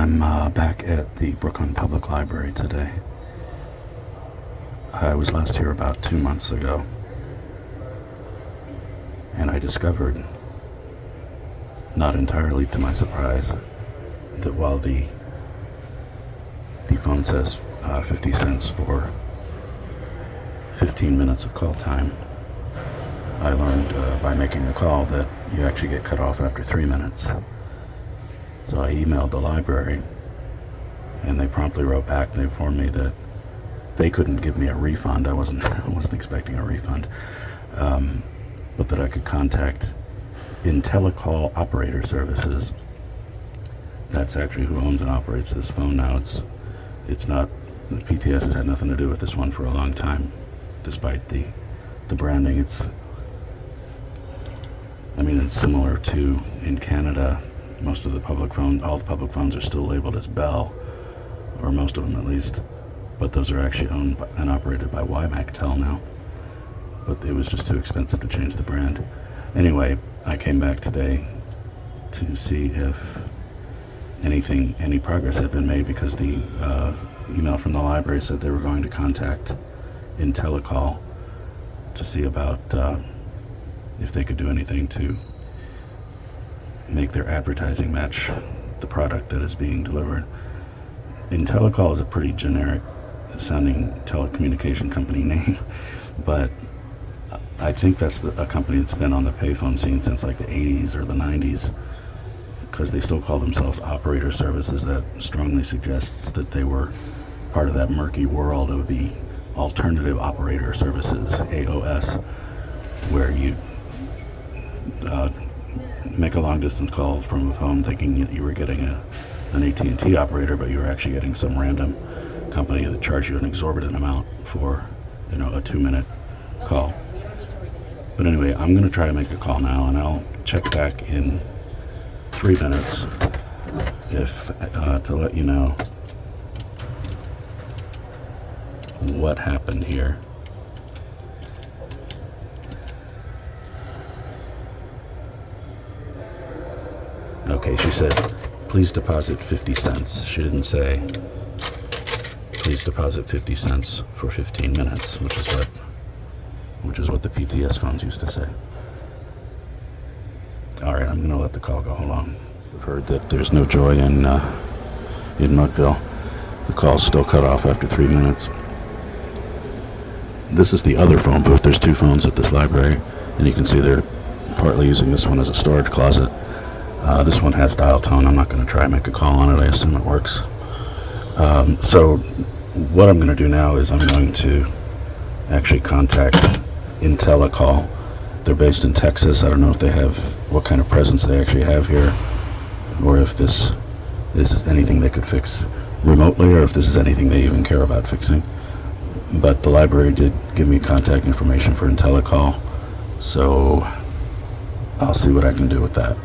I'm back at the Brooklyn Public Library today. I was last here about 2 months ago, and I discovered, not entirely to my surprise, that while the phone says 50 cents for 15 minutes of call time, I learned by making a call that you actually get cut off after 3 minutes. So I emailed the library, and they promptly wrote back. They informed me that they couldn't give me a refund. I wasn't expecting a refund, but that I could contact Intellicall Operator Services. That's actually who owns and operates this phone now. It's not, the PTS has had nothing to do with this one for a long time, despite the branding. It's similar to, in Canada, most of the public phones, all the public phones are still labeled as Bell, or most of them at least, but those are actually owned and operated by WiMAX now. But it was just too expensive to change the brand. Anyway, I came back today to see if any progress had been made, because the email from the library said they were going to contact Intellicall to see about if they could do anything to make their advertising match the product that is being delivered. Intellicall is a pretty generic sounding telecommunication company name, but I think that's a company that's been on the payphone scene since like the 80s or the 90s, because they still call themselves Operator Services. That strongly suggests that they were part of that murky world of the Alternative Operator Services, AOS, where you make a long distance call from a phone thinking that you were getting an AT&T operator, but you were actually getting some random company that charged you an exorbitant amount for a 2-minute call. But anyway, I'm going to try to make a call now, and I'll check back in 3 minutes to let you know what happened here. Okay, she said, please deposit 50 cents. She didn't say, please deposit 50 cents for 15 minutes, which is what the PTS phones used to say. All right, I'm going to let the call go. Hold on. I've heard that there's no joy in Mudville. The call's still cut off after 3 minutes. This is the other phone booth. There's 2 phones at this library, and you can see they're partly using this one as a storage closet. This one has dial tone. I'm not going to try and make a call on it. I assume it works. So what I'm going to do now is I'm going to actually contact Intellicall. They're based in Texas. I don't know if they have, what kind of presence they actually have here, or if this is anything they could fix remotely, or if this is anything they even care about fixing. But the library did give me contact information for Intellicall, so I'll see what I can do with that.